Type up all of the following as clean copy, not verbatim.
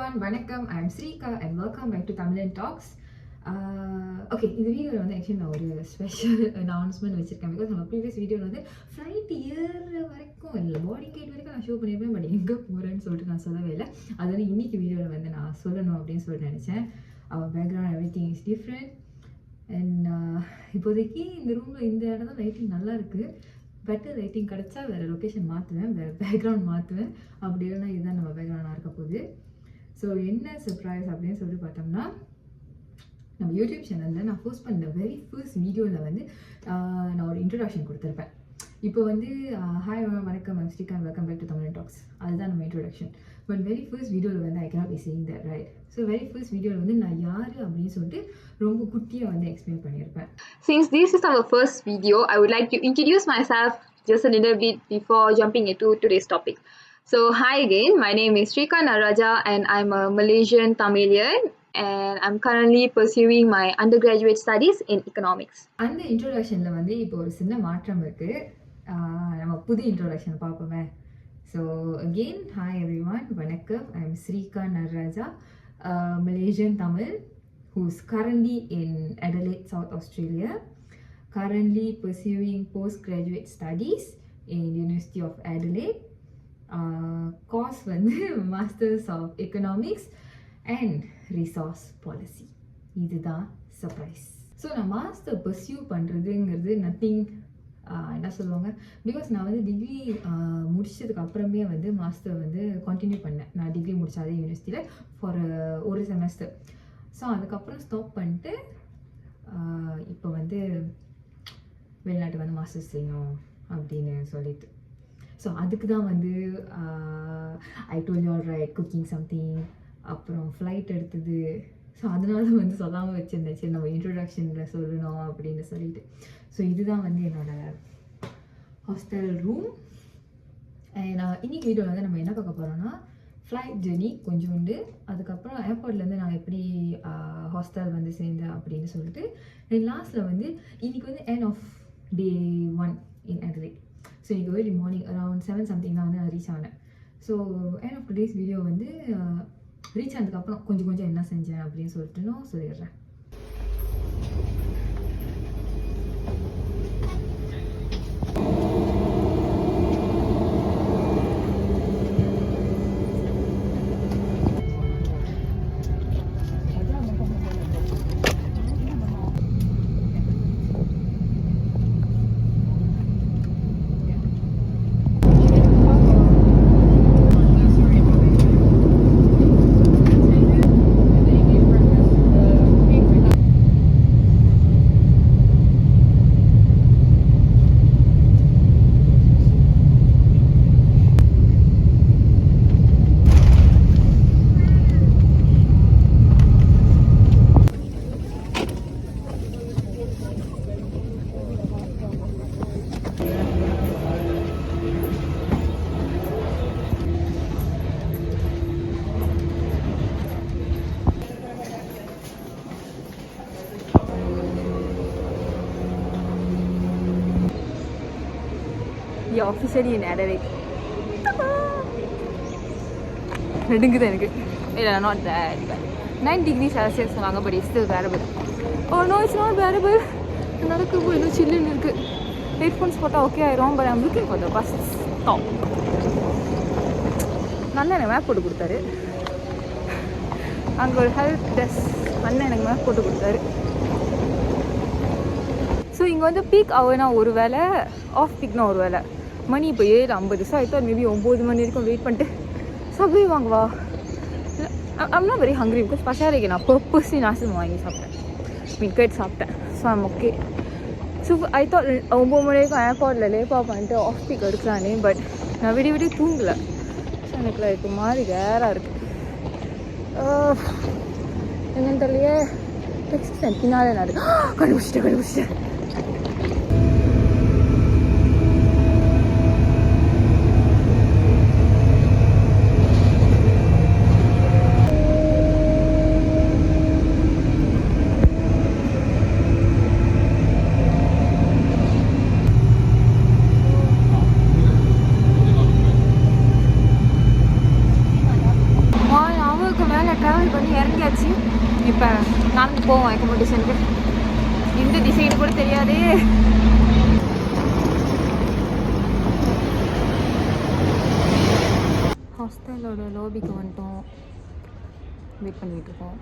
everyone, vanakkam. I am Srika and welcome back to Tamilian Talks. Okay, இந்த வீடியோவில் வந்து actually நான் ஒரு ஸ்பெஷல் அனௌன்ஸ்மெண்ட் வச்சுருக்கேன். பிகாஸ் நம்ம ப்ரீவியஸ் வீடியோவில் வந்து ஃப்ளைட் ஏறுற வரைக்கும் இல்லை போர்டிங் கேட் வரைக்கும் நான் ஷோ பண்ணியிருப்பேன். பட் எங்கே போகிறேன்னு சொல்லிட்டு நான் சொல்லவே இல்லை. அது வந்து இன்றைக்கி வீடியோவில் வந்து நான் சொல்லணும் அப்படின்னு சொல்லிட்டு நினச்சேன். Background everything is different. And இப்போதைக்கு இந்த ரூமில் இந்த இடம் தான் லைட்டிங் நல்லா இருக்குது. பெட்டர் லைட்டிங் கிடச்சா வேறு லொக்கேஷன் மாற்றுவேன், வேறு பேக்ரவுண்ட் மாற்றுவேன். அப்படி இல்லைன்னா இதுதான் நம்ம பேக்ரவுண்டாக இருக்க போகுது. ஸோ என்ன சர்ப்ரைஸ் அப்படின்னு சொல்லி பார்த்தோம்னா, நம்ம யூடியூப் சேனலில் நான் போஸ்ட் பண்ண வெரி ஃபர்ஸ்ட் வீடியோவில் வந்து நான் ஒரு இன்ட்ரடக்ஷன் கொடுத்துருப்பேன். இப்போ வந்து ஹாய் வணக்கம் I'm Srika welcome back to Tamizhan talks, அதுதான் நம்ம இன்ட்ரடக்ஷன். பட் வெரி ஃபர்ஸ்ட் வீடியோவில் வந்து I cannot be saying that right. So very first வீடியோவில் வந்து நான் யார் அப்படின்னு சொல்லிட்டு ரொம்ப குட்டியாக வந்து எக்ஸ்பிளைன் பண்ணியிருப்பேன். Since this is our first video, I would like to introduce myself just a little bit before jumping into today's topic. So hi again, my name is Srika Naraja and I'm a Malaysian Tamilian and I'm currently pursuing my undergraduate studies in economics. அந்த இன்ட்ரோடக்ஷனில் வந்து இப்போ ஒரு சின்ன மாற்றம் இருக்குது. நம்ம புது introduction பார்ப்போமே. ஸோ அகெயின் ஹாய் எவ்ரிவன், வணக்கம். I am Srika Nararaja, Malaysian Tamil who's currently in Adelaide, South Australia, currently pursuing postgraduate studies in University of Adelaide. Course வந்து Masters of Economics and Resource Policy. இதுதான் சர்ப்ரைஸ். ஸோ நான் master pursue பண்ணுறதுங்கிறது nothing, என்ன சொல்லுவாங்க, because நான் வந்து degree முடிச்சதுக்கு அப்புறமே வந்து மாஸ்டர் வந்து கண்டினியூ பண்ணேன். நான் டிகிரி முடித்த அதே யூனிவர்சிட்டியில் ஃபார் ஒரு செமஸ்டர். ஸோ அதுக்கப்புறம் ஸ்டாப் பண்ணிட்டு இப்போ வந்து வெளிநாட்டு வந்து மாஸ்டர்ஸ் செய்யணும் அப்படின்னு சொல்லிட்டு. ஸோ அதுக்கு தான் வந்து I told you all right, cooking something, அப்புறம் ஃப்ளைட் எடுத்தது. ஸோ அதனால வந்து சொல்லாமல் வச்சுருந்தேன், சரி நம்ம இன்ட்ரொடக்ஷனில் சொல்லணும் அப்படின்னு சொல்லிட்டு. ஸோ இதுதான் வந்து என்னோடய ஹாஸ்டல் ரூம். அண்ட் இன்றைக்கி வீடியோவில் வந்து நம்ம என்ன பார்க்க போகிறோன்னா, ஃப்ளைட் ஜெர்னி கொஞ்சோண்டு, அதுக்கப்புறம் ஏர்போர்ட்லேருந்து நான் எப்படி ஹாஸ்டல் வந்து சேர்ந்தேன் அப்படின்னு சொல்லிட்டு, அண்ட் லாஸ்ட்டில் வந்து இன்றைக்கி வந்து end of day 1 in Adelaide. So இன்றைக்கி ஏர்லி மார்னிங் அரவுண்ட் 7 சம்திங் தான் வந்து நான் ரீச் ஆனேன். So end of today's video வந்து ரீச் ஆனதுக்கப்புறம் கொஞ்சம் என்ன செஞ்சேன் அப்படின்னு சொல்லிட்டு நான் சொல்லிடுறேன். You're officially in Adelaide. நடுங்குது எனக்கு. இல்லை, not that, but 9 degrees Celsius சொன்னாங்க, but it's still bearable. Oh no, it's not bearable. நடக்கும்போது இன்னும் சில்லுன்னு இருக்குது. ஹெட்ஃபோன்ஸ் போட்டால் ஓகே ஆயிரும், but I'm looking for the bus stop. அண்ணன் எனக்கு மேப் போட்டு கொடுத்தாரு. அங்கே ஒரு ஹெல்ப் டெஸ்க் அண்ணன் எனக்கு மேப் போட்டு கொடுத்தாரு. ஸோ இங்கே வந்து பீக் ஆகுனா ஒரு வேலை, ஆஃப் பீக்னா ஒரு வேலை. மணி இப்போ 7:50. ஸோ ஐ தாட் மேபி 9 மணி வரைக்கும் வெயிட் பண்ணிட்டு சப்வே வாங்குவா. I'm not very hungry because பசாரிக்கு நான் பர்பஸ்லி நாசம் வாங்கி சாப்பிட்டேன், கேட் சாப்பிட்டேன். So I'm okay. So I thought 9 மணி வரைக்கும் ஏர்போர்ட்டில் லேப்பாக பண்ணிட்டு ஆஃப் பீக் எடுக்கிறானே, பட் நான் விடிய தூங்கலை. ஸோ எனக்கு இப்போ மாதிரி வேறாக இருக்குது. என்னன்னு தெரியலையே. டெக்ஸ்ட் பின்னாலே நான் கண்டுபிடிச்சிட்டேன். வழியாக ட்ராவல் பண்ணி இறங்கியாச்சு. இப்போ நடந்து போவோம் அக்கமடேஷனுக்கு. இந்த டிசைடு கூட தெரியாதே. ஹாஸ்டலோட லாபிக்கு வந்துட்டோம். வெயிட் பண்ணிகிட்டு இருக்கோம்.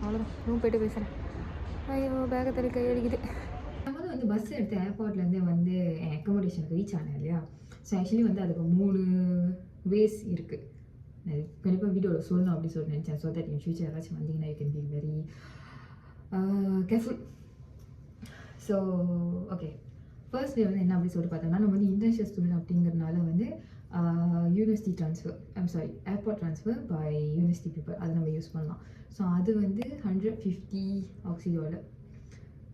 அவ்வளோதான், ரூம் போய்ட்டு பேசுகிறேன். ஐயோ பேக்கை தள்ளி கை அடிக்குது. நம்ம வந்து பஸ் எடுத்து ஏர்போர்ட்லேருந்தே வந்து என் அக்கமடேஷனுக்கு ரீச் ஆனேன் இல்லையா. ஸோ ஆக்சுவலி வந்து அதுக்கு 3 வேஸ் இருக்குது. கண்டிப்பாக வீடியோவில் சொல்லணும் அப்படின்னு சொல்லி நினச்சேன். ஸோ தட் இன் ஃபியூச்சர் ஏதாச்சும் வந்தீங்கன்னா you can be very careful. So okay, first day வந்து என்ன அப்படி சொல்லிட்டு பார்த்தோம்னா, நம்ம வந்து இன்டர்நேஷனல் ஸ்டூடெண்ட் அப்படிங்கிறதுனால வந்து university transfer, airport transfer by university people அது நம்ம யூஸ் பண்ணலாம். ஸோ அது வந்து 150 ஆக்சிஜோட.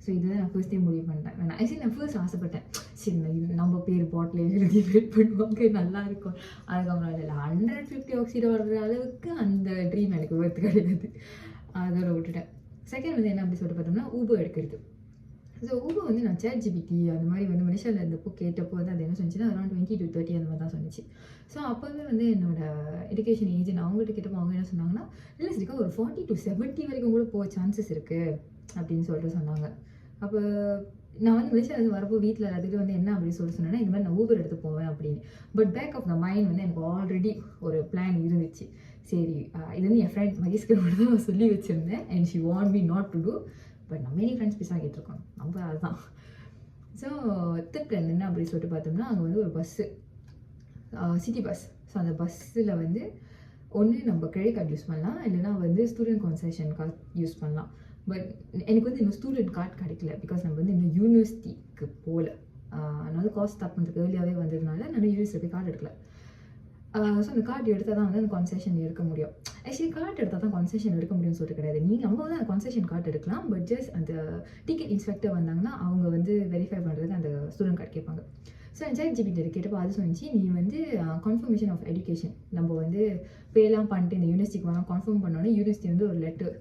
ஸோ இதுதான் நான் ஃபர்ஸ்ட் டைம் முடிவு பண்ணிட்டேன். ஆக்சுவலி நான் ஃபர்ஸ்ட் ஆசைப்பட்டேன், சரி நம்ம பேர் பாட்டில் எழுதி வெயிட் பண்ணுவாங்க நல்லா இருக்கும். அதுக்கப்புறம் இல்லை 150 ஆக்சிஜன் வர்ற அளவுக்கு அந்த ட்ரீம் எனக்கு ஒர்த்து கிடையாது. அதோட விட்டுட்டேன். செகண்ட் வந்து என்ன அப்படி சொல்லிட்டு பார்த்தோம்னா ஊபர் எடுக்கிறது. ஸோ ஊபர் வந்து நான் ChatGPT அந்த மாதிரி வந்து மலேசியாவில் இருந்தப்போ கேட்டப்போ வந்து அது என்ன சொன்னிச்சுன்னா அரௌண்ட் 20 to 30 அந்த மாதிரி தான் சொன்னிச்சு. ஸோ அப்போவே வந்து என்னோட எஜுகேஷன் ஏஜென்ட் அவங்ககிட்ட கேட்டப்போ அவங்க என்ன சொன்னாங்கன்னா, இல்லை சரிக்கா ஒரு 40 to 70 வரைக்கும் கூட போக சான்சஸ் இருக்குது அப்படின்னு சொல்லிட்டு சொன்னாங்க. அப்போ நான் வந்து மலேசியாவில் வரப்போ வீட்டில் எல்லாத்துக்கிட்ட வந்து என்ன அப்படின்னு சொல்லி சொன்னேன்னா, இந்த மாதிரி நான் ஊபர் எடுத்து போவேன் அப்படின்னு. But back of the mind வந்து எனக்கு ஆல்ரெடி ஒரு பிளான் இருந்துச்சு. சரி இது வந்து என் ஃப்ரெண்ட் மகேஷ்க்கு மட்டும் தான் சொல்லி வச்சுருந்தேன். And she want me not to do. But நம்ம மெனி ஃப்ரெண்ட்ஸ் பீஸாக கேட்டிருக்கோம், நம்ம அதுதான். ஸோ தேர்ட் பிளான் என்ன அப்படின்னு சொல்லிட்டு பார்த்தோம்னா, அங்கே வந்து ஒரு பஸ்ஸு சிட்டி பஸ். ஸோ அந்த பஸ்ஸில் வந்து ஒன்று நம்ம கிரெடிட் கார்டு யூஸ் பண்ணலாம், இல்லைனா வந்து ஸ்டூடெண்ட் கன்செஷன் கார்டு யூஸ் பண்ணலாம். பட் எனக்கு வந்து இன்னும் ஸ்டூடெண்ட் கார்டு கிடைக்கல. பிகாஸ் நம்ம வந்து இன்னும் யூனிவர்சிட்டிக்கு போகல. அதனால காஸ்ட் ஸ்டார்ட் பண்ணுறதுக்கு ஏர்லியாகவே வந்ததுனால நான் யூனிவர்சிட்டி போய் கார்டு எடுக்கல. ஸோ அந்த கார்டு எடுத்தால் தான் வந்து அந்த கன்செஷன் எடுக்க முடியும். ஆக்சுவலி கார்டு எடுத்தால் தான் கன்செஷன் எடுக்க முடியும்னு சொல்லிட்டு கிடையாது. நீங்கள் அவங்க வந்து அந்த கன்செஷன் கார்டு எடுக்கலாம். பட் ஜஸ்ட் அந்த டிக்கெட் இன்ஸ்பெக்டர் வந்தாங்கன்னா அவங்க வந்து வெரிஃபை பண்ணுறதுக்கு அந்த ஸ்டூடெண்ட் கார்டு கேட்பாங்க. ஸோ ChatGPT கேட்டப்போ அது சொன்னிச்சு, நீ வந்து கன்ஃபர்மேஷன் ஆஃப் எஜுகேஷன் நம்ம வந்து பேலாம் பண்ணிட்டு இந்த யூனிவர்சிட்டிக்கு வரலாம் கன்ஃபார்ம் பண்ணோன்னே யூனிவர்சிட்டி வந்து ஒரு லெட்டர்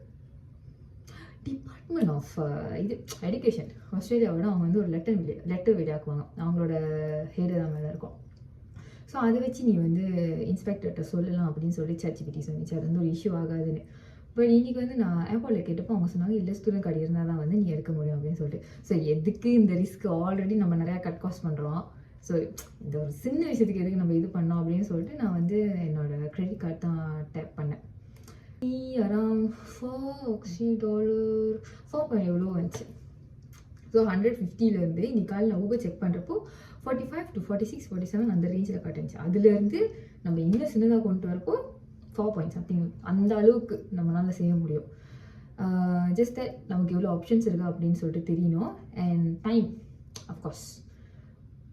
டிபார்ட்மெண்ட் ஆஃப் இது எஜுகேஷன் ஆஸ்திரேலியாவோட அவங்க வந்து ஒரு லெட்டர் வெளியாக்குவாங்க. அவங்களோட ஹெட் தான் மேலே இருக்கும். ஸோ அதை வச்சு நீ வந்து இன்ஸ்பெக்டர்கிட்ட சொல்லலாம் அப்படின்னு சொல்லி ChatGPT சொன்னிச்சு. அது வந்து ஒரு இஷ்யூ ஆகாதுன்னு. பட் இன்றைக்கி வந்து நான் ஏர்போர்ட்டில் கேட்டப்போ அவங்க சொன்னாங்க, இல்லை ஸ்டூடெண்ட் கார்டு இருந்தால் தான் வந்து நீ எடுக்க முடியும் அப்படின்னு சொல்லிட்டு. ஸோ எதுக்கு இந்த ரிஸ்க், ஆல்ரெடி நம்ம நிறையா கட் காஸ்ட் பண்ணுறோம். ஸோ இந்த ஒரு சின்ன விஷயத்துக்கு எதுக்கு நம்ம இது பண்ணோம் அப்படின்னு சொல்லிட்டு நான் வந்து என்னோடய கிரெடிட் கார்டு தான் டேப் பண்ணேன். அரௌண்ட் $4 எவ்வளோ வந்துச்சு. ஸோ 150லேருந்து இன்னைக்கு காலையில் ஊபர் செக் பண்ணுறப்போ 45 to 46, 47 அந்த ரேஞ்சில் காட்டுச்சு. அதுலேருந்து நம்ம இன்னும் சின்னதாக கொண்டு வரப்போ 4 பாயிண்ட் சம்திங் அந்த அளவுக்கு நம்மளால் செய்ய முடியும். ஜஸ்ட் தட் நமக்கு எவ்வளோ ஆப்ஷன்ஸ் இருக்கா அப்படின்னு சொல்லிட்டு தெரியணும். அண்ட் டைம் அஃப்கோர்ஸ்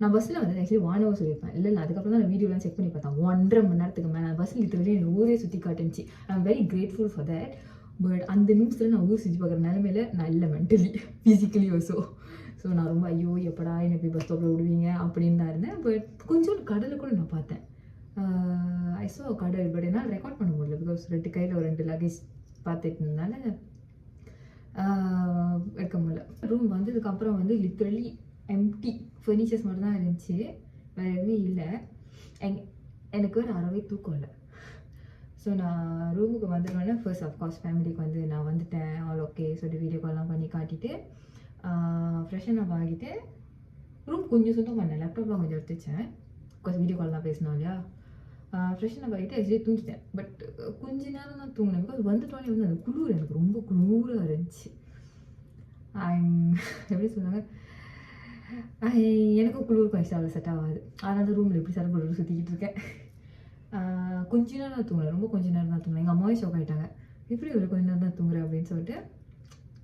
நான் பஸ்ஸில் வந்து ஆக்சுவலி 1 hour சொல்லியிருப்பேன். இல்லை அதுக்கப்புறம் தான் நான் வீடியோலாம் செக் பண்ணி பார்த்தேன். 1.5 மணி நேரத்துக்கு மேலே பஸ்ஸில் லிட்டரலி என் ஊரே சுற்றி காட்டுச்சு. I am very grateful for that. But அந்த நிமிஷத்தில் நான் ஊர் சுற்றி பார்க்குற நிலைமையில நான் இல்லை, மென்டலி ஃபிசிக்கலி ஆல்சோ. ஸோ நான் ரொம்ப ஐயோ எப்படா என்னை போய் பஸ் ஸ்டாப்பில் விடுவீங்க அப்படின்னு தான் இருந்தேன். பட் கொஞ்சம் கடலை கூட நான் பார்த்தேன். ஐ சோ கடல். பட் என்னால் ரெக்கார்ட் பண்ண முடியல பிகாஸ் 2 கையில் ஒரு 2 லக்கேஜ் பார்த்துட்டு இருந்தனால எடுக்க முடியல. ரூம் வந்ததுக்கப்புறம் வந்து லிட்ரலி எம்டி ஃபர்னிச்சர்ஸ் மட்டும் தான் இருந்துச்சு, வேறு எதுவுமே இல்லை. எனக்கு ஒரு அறவே தூக்கம் இல்லை. ஸோ நான் ரூமுக்கு வந்துடுவேன்னா ஃபர்ஸ்ட் அஃப்கோர்ஸ் ஃபேமிலிக்கு வந்து நான் வந்துட்டேன் ஆல் ஓகே சொல்லிட்டு வீடியோ கால்லாம் பண்ணி காட்டிட்டு ஃப்ரெஷ்ஷன் அப் ஆகிட்டு ரூம் கொஞ்சம் சுத்தம் பண்ணேன். லேப்டாப்லாம் கொஞ்சம் எடுத்து வச்சேன். அஃப்கோர்ஸ் வீடியோ கால்லாம் பேசினோம் இல்லையா. ஃப்ரெஷ்ஷன் அப் ஆகிட்டு ஆக்சுவலி தூங்கிட்டேன். பட் கொஞ்ச நேரம் தான் தூங்கினேன் பிகாஸ் வந்துட்டோன்னே வந்து அந்த குளிர் எனக்கு ரொம்ப குளிராக இருந்துச்சு. எப்படி சொன்னாங்க, எனக்கும் குளிர் கொஞ்சம் அவ்வளோ செட் ஆகாது. அதனால தான் ரூமில் எப்படி சரப்பட்டு சுற்றிக்கிட்டு இருக்கேன். கொஞ்ச நேரம் தான் தூங்கலை, ரொம்ப கொஞ்ச நேரம் தான் தூங்கினேன். எங்கள் அம்மாவே ஷாக் ஆகிட்டாங்க, எப்படி ஒரு கொஞ்ச நேரம் தான் தூங்குறேன் அப்படின்னு சொல்லிட்டு.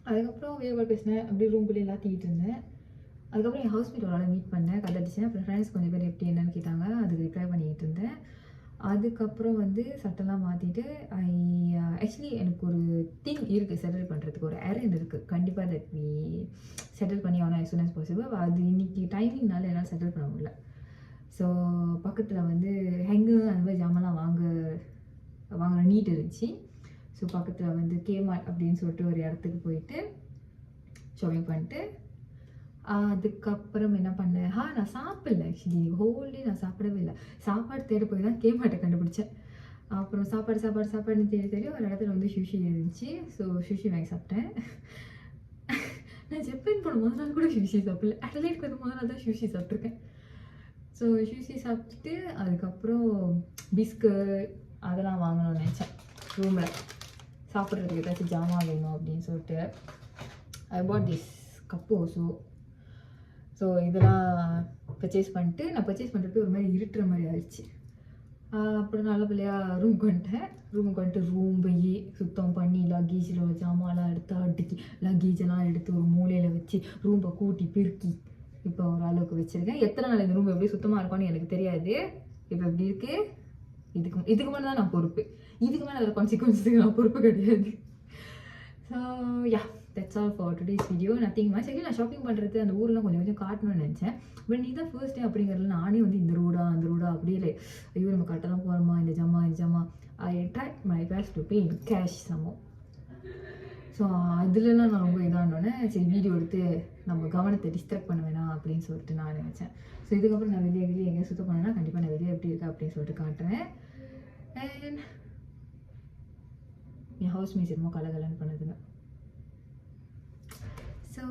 அதுக்கப்புறம் வீடியோ கால் பேசினேன், அப்படியே ரூம்குள்ளே எல்லாம் தூங்கிட்டு இருந்தேன். அதுக்கப்புறம் என் ஹவுஸ்மேட் ஒரு மீட் பண்ணேன், கதடிச்சேன். அப்புறம் ஃப்ரெண்ட்ஸ் கொஞ்சம் பேர் எப்படி என்னன்னு கேட்டாங்க, அதுக்கு ரிப்ளை பண்ணிக்கிட்டு இருந்தேன். அதுக்கப்புறம் வந்து சட்டெல்லாம் மாற்றிட்டு ஆக்சுவலி எனக்கு ஒரு திங் இருக்குது செட்டில் பண்ணுறதுக்கு, ஒரு எரண்ட் இருக்குது கண்டிப்பாக. தட் வி செட்டில் பண்ணி ஆகணும் as soon as possible. அது இன்றைக்கி டைமிங்னால என்னால் செட்டில் பண்ண முடியல. ஸோ பக்கத்தில் வந்து ஹெங்கர் அந்த மாதிரி ஜாமான்லாம் வாங்குற நீட் இருந்துச்சு. ஸோ பக்கத்தில் வந்து கேமார்ட் அப்படின்னு சொல்லிட்டு ஒரு இடத்துக்கு போயிட்டு ஷாப்பிங் பண்ணிட்டு அதுக்கப்புறம் என்ன பண்ணேன், நான் சாப்பிடல. ஆக்சுவலி ஹோல் டே நான் சாப்பிடவே இல்லை. சாப்பாடு தேட போய் தான் கேமார்ட்டை கண்டுபிடிச்சேன். அப்புறம் சாப்பாடுன்னு தேடி ஒரு இடத்துல வந்து சுஷி இருந்துச்சு. ஸோ சுஷி வாங்கி சாப்பிட்டேன். நான் ஜப்பான் போன முதல் நாள் கூட சுஷி சாப்பிடல. அடலைட்க்கு வந்து முதல் நாள் தான் சுஷி சாப்பிட்ருக்கேன். ஸோ சுஷி சாப்பிட்டுட்டு அதுக்கப்புறம் பிஸ்கட் அதெல்லாம் வாங்கணும்னு நினச்சேன். ரூமில் சாப்பிட்றதுக்கு ஏதாச்சும் ஜாமான் வேணும் அப்படின்னு சொல்லிட்டு ஐ பாட் திஸ் கப்பு ஓசோ. ஸோ இதெல்லாம் பர்ச்சேஸ் பண்ணிட்டு நான் பர்ச்சேஸ் பண்ணுறப்ப ஒரு மாதிரி இருட்டுற மாதிரி ஆயிடுச்சு. அப்புறம் நல்ல பிள்ளையாக ரூமுக்கு வந்துட்டு ரூம் போய் சுத்தம் பண்ணி லக்கேஜில் உள்ள ஜாமான்லாம் எடுத்து அடுக்கி லக்கேஜெல்லாம் எடுத்து ஒரு மூலையில் வச்சு ரூம்பை கூட்டி பெருக்கி இப்போ ஒரு அளவுக்கு வச்சுருக்கேன். எத்தனை நாள் இந்த ரூம் எப்படி சுத்தமாக இருக்கும்னு எனக்கு தெரியாது. இப்போ எப்படி இருக்குது, இதுக்கு மேலே தான் நான் பொறுப்பு. இதுக்கு மேலே அதில் கான்சிக்வன்ஸுக்கு நான் பொறுப்பு கிடையாது. So yeah, that's all for today's video. Nothing much. Actually நான் ஷாப்பிங் பண்ணுறது அந்த ஊரெலாம் கொஞ்சம் காட்டணும்னு நினச்சேன். பட் நீ தான் ஃபர்ஸ்ட் டே அப்படிங்கிறதுல நானே வந்து இந்த ரோடா அந்த ரோடா அப்படியே இல்லை. ஐயோ நம்ம கரெக்டாக போகிறோமா, இந்த ஜமா I try my best to pay in cash சமோ. ஸோ அதுலலாம் நான் ரொம்ப இதானோடனே சரி வீடியோ எடுத்து நம்ம கவனத்தை டிஸ்ட்ராக்ட் பண்ண வேணாம் அப்படின்னு சொல்லிட்டு நான் நினச்சேன். ஸோ இதுக்கப்புறம் நான் வெளியே எங்கேயா சுத்தம் பண்ணேன்னா கண்டிப்பாக நான் வெளியே எப்படி இருக்கேன் அப்படின்னு சொல்லிட்டு காட்டுறேன். அண்ட் என் ஹவுஸ் மேட்ஸ் என்னமோ கலகலன்னு பண்ணுதுங்க. So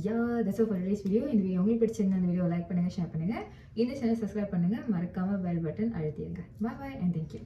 yeah, that's all for today's video. இந்த வீடியோ உங்களுக்கு பிடிச்சிருந்தா இந்த வீடியோ லைக் பண்ணுங்கள், ஷேர் பண்ணுங்கள். இந்த சேனல் சப்ஸ்கிரைப் பண்ணுங்கள், மறக்காமல் பெல் பட்டன் அழுத்திடுங்க. Bye and thank you.